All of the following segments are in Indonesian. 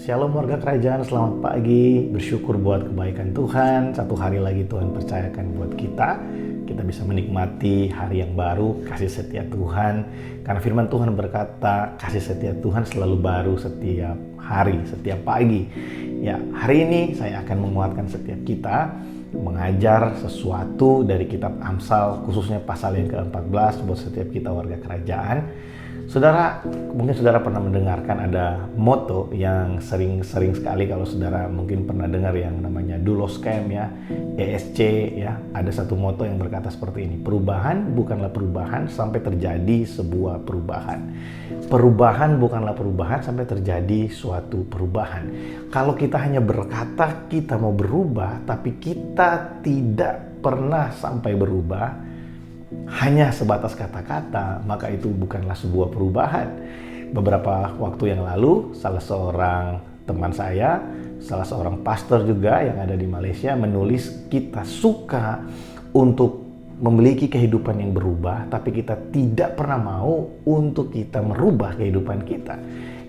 Shalom warga kerajaan, selamat pagi. Bersyukur buat kebaikan Tuhan. Satu hari lagi Tuhan percayakan buat kita. Kita bisa menikmati hari yang baru, kasih setia Tuhan. Karena firman Tuhan berkata, kasih setia Tuhan selalu baru setiap hari, setiap pagi. Ya, hari ini saya akan menguatkan setiap kita mengajar sesuatu dari kitab Amsal, khususnya pasal yang ke-14 buat setiap kita warga kerajaan. Saudara, mungkin saudara pernah mendengarkan ada motto yang sering sekali kalau saudara mungkin pernah dengar yang namanya Doulos Camp ya, ESC ya. Ada satu motto yang berkata seperti ini, perubahan bukanlah perubahan sampai terjadi sebuah perubahan. Perubahan bukanlah perubahan sampai terjadi suatu perubahan. Kalau kita hanya berkata kita mau berubah, tapi kita tidak pernah sampai berubah, hanya sebatas kata-kata, maka itu bukanlah sebuah perubahan. Beberapa waktu yang lalu, salah seorang teman saya, salah seorang pastor juga yang ada di Malaysia menulis, kita suka untuk memiliki kehidupan yang berubah, tapi kita tidak pernah mau untuk kita merubah kehidupan kita.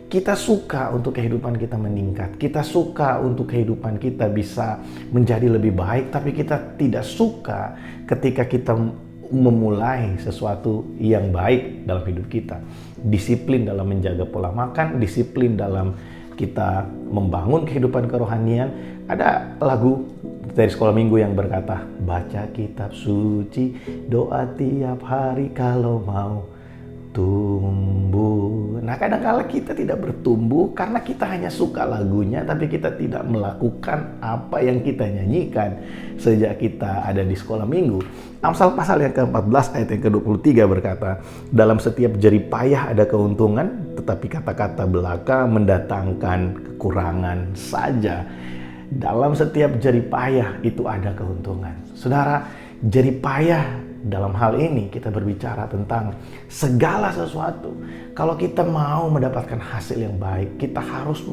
Kita suka untuk kehidupan kita meningkat, kita suka untuk kehidupan kita bisa menjadi lebih baik, tapi kita tidak suka ketika kita memulai sesuatu yang baik dalam hidup kita. Disiplin dalam menjaga pola makan, disiplin dalam kita membangun kehidupan kerohanian. Ada lagu dari sekolah minggu yang berkata, baca kitab suci, doa tiap hari kalau mau tumbuh. Nah, kadang-kala kita tidak bertumbuh karena kita hanya suka lagunya, tapi kita tidak melakukan apa yang kita nyanyikan sejak kita ada di sekolah minggu. Amsal pasal yang ke-14 ayat yang ke-23 berkata, dalam setiap jerih payah ada keuntungan, tetapi kata-kata belaka mendatangkan kekurangan saja. Dalam setiap jerih payah itu ada keuntungan. Saudara, jerih payah dalam hal ini kita berbicara tentang segala sesuatu. Kalau kita mau mendapatkan hasil yang baik, kita harus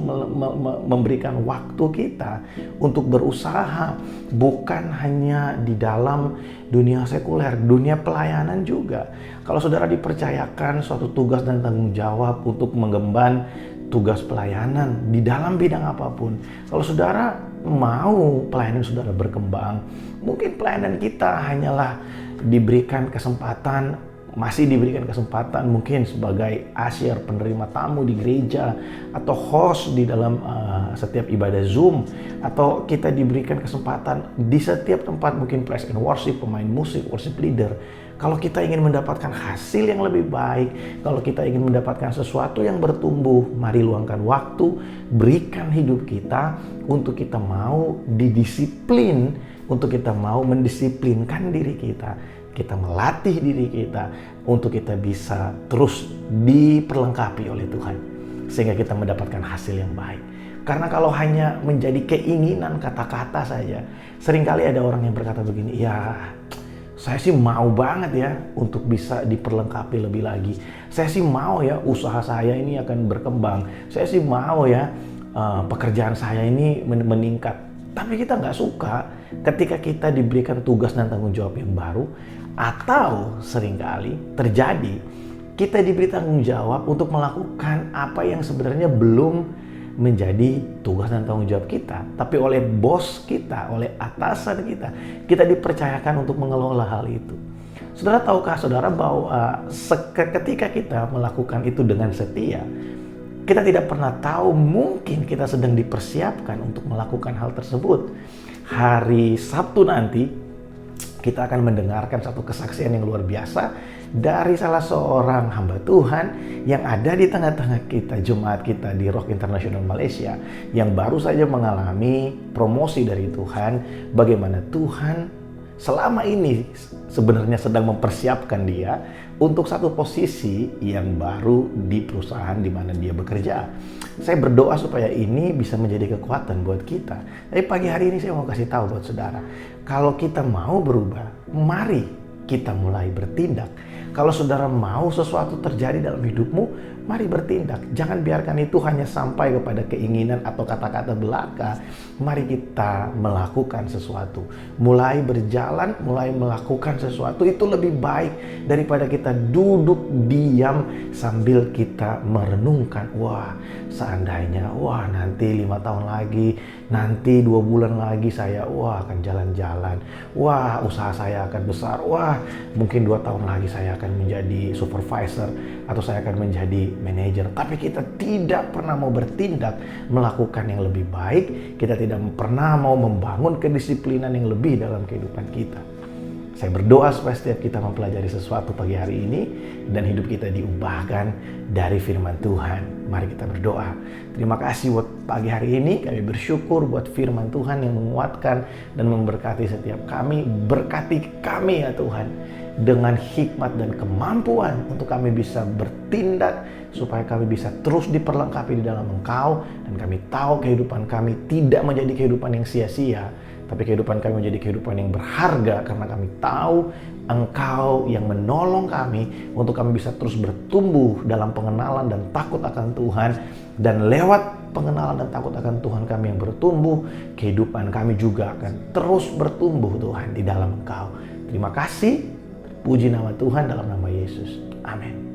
memberikan waktu kita untuk berusaha. Bukan hanya di dalam dunia sekuler, dunia pelayanan juga. Kalau saudara dipercayakan suatu tugas dan tanggung jawab untuk mengemban tugas pelayanan di dalam bidang apapun, kalau saudara mau pelayanan saudara berkembang, mungkin pelayanan kita hanyalah masih diberikan kesempatan mungkin sebagai asyir penerima tamu di gereja atau host di dalam setiap ibadah Zoom, atau kita diberikan kesempatan di setiap tempat mungkin praise and worship, pemain musik, worship leader. Kalau kita ingin mendapatkan hasil yang lebih baik, kalau kita ingin mendapatkan sesuatu yang bertumbuh, mari luangkan waktu, berikan hidup kita untuk kita mau didisiplin, untuk kita mau mendisiplinkan diri kita. Kita melatih diri kita untuk kita bisa terus diperlengkapi oleh Tuhan, sehingga kita mendapatkan hasil yang baik. Karena kalau hanya menjadi keinginan kata-kata saja, seringkali ada orang yang berkata begini, ya saya sih mau banget ya untuk bisa diperlengkapi lebih lagi. Saya sih mau ya usaha saya ini akan berkembang. Saya sih mau ya pekerjaan saya ini meningkat. Tapi kita nggak suka ketika kita diberikan tugas dan tanggung jawab yang baru, atau seringkali terjadi kita diberi tanggung jawab untuk melakukan apa yang sebenarnya belum menjadi tugas dan tanggung jawab kita, tapi oleh bos kita, oleh atasan kita dipercayakan untuk mengelola hal itu. Saudara tahukah saudara bahwa ketika kita melakukan itu dengan setia, kita tidak pernah tahu, mungkin kita sedang dipersiapkan untuk melakukan hal tersebut. Hari Sabtu nanti kita akan mendengarkan satu kesaksian yang luar biasa dari salah seorang hamba Tuhan yang ada di tengah-tengah kita, jemaat kita di Rock International Malaysia, yang baru saja mengalami promosi dari Tuhan. Bagaimana Tuhan selama ini sebenarnya sedang mempersiapkan dia untuk satu posisi yang baru di perusahaan di mana dia bekerja. Saya berdoa supaya ini bisa menjadi kekuatan buat kita. Tapi pagi hari ini saya mau kasih tahu buat saudara, kalau kita mau berubah, mari kita mulai bertindak. Kalau saudara mau sesuatu terjadi dalam hidupmu, mari bertindak. Jangan biarkan itu hanya sampai kepada keinginan atau kata-kata belaka. Mari kita melakukan sesuatu. Mulai berjalan, mulai melakukan sesuatu itu lebih baik daripada kita duduk diam sambil kita merenungkan. Wah, seandainya, nanti 5 tahun lagi, nanti 2 bulan lagi saya, akan jalan-jalan. Wah, usaha saya akan besar. Wah, mungkin 2 tahun lagi saya akan menjadi supervisor atau saya akan menjadi manajer. Tapi kita tidak pernah mau bertindak melakukan yang lebih baik. Kita tidak pernah mau membangun kedisiplinan yang lebih dalam kehidupan kita. Saya berdoa supaya setiap kita mempelajari sesuatu pagi hari ini dan hidup kita diubahkan dari firman Tuhan. Mari kita berdoa. Terima kasih buat pagi hari ini. Kami bersyukur buat firman Tuhan yang menguatkan dan memberkati setiap kami. Berkati kami ya Tuhan, dengan hikmat dan kemampuan untuk kami bisa bertindak supaya kami bisa terus diperlengkapi di dalam Engkau, dan kami tahu kehidupan kami tidak menjadi kehidupan yang sia-sia, tapi kehidupan kami menjadi kehidupan yang berharga karena kami tahu Engkau yang menolong kami untuk kami bisa terus bertumbuh dalam pengenalan dan takut akan Tuhan. Dan lewat pengenalan dan takut akan Tuhan kami yang bertumbuh, kehidupan kami juga akan terus bertumbuh Tuhan di dalam Engkau. Terima kasih. Puji nama Tuhan dalam nama Yesus. Amin.